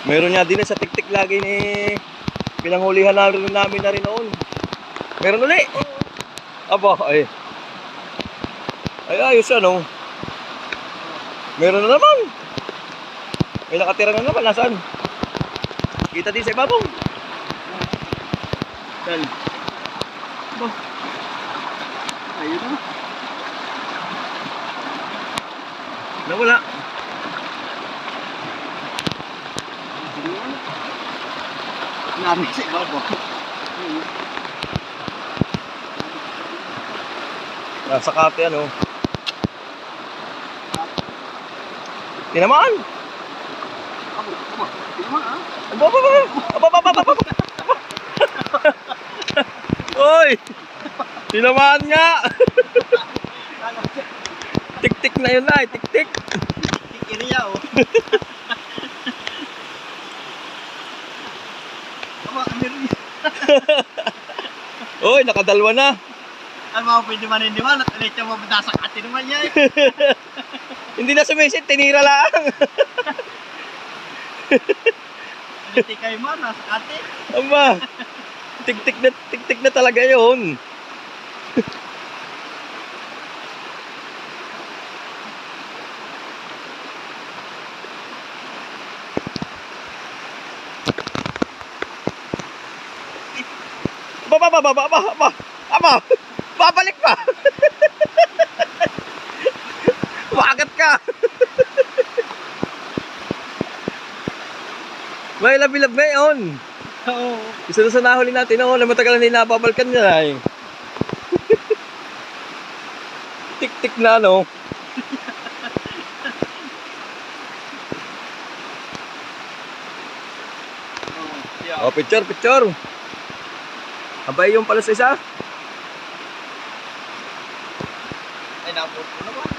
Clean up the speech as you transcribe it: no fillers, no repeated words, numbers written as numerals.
Meron nga din sa tiktik lagi ni pinanghulihan namin na rin noon. Meron uli. Aba, ay. Ay, ayos ano. Meron na naman. May nakatira na naman. Nasaan? Kita din sa ibabaw. Saan? Aba. Ayun na. Nawala. Namin sa ibabaw. Nasa kate ano. Tinamaan. Tinamaan ah. Aba. Oy! Tinamaan nga. Tik-tik na yun na, tik-tik. Tikiriya oh. Aba, meron niya. Oy, nakadalwa na. Ano mga pwede maniniwala at ulit yung mabadasak atin naman niya eh. Hindi na sumisit, tinira lang. Ulit kayo man, nasa atin. Aba, tik-tik na talaga yun. Aba, babalik pa. Wagat ka. May labi-lab ngayon. Oo. Isa na sa nahuli natin noon na matagal na hindi nababalkan niya eh. Tik-tik na no. Oh, picture. Abay yung pala sa isa. Ay, nabot ko naman.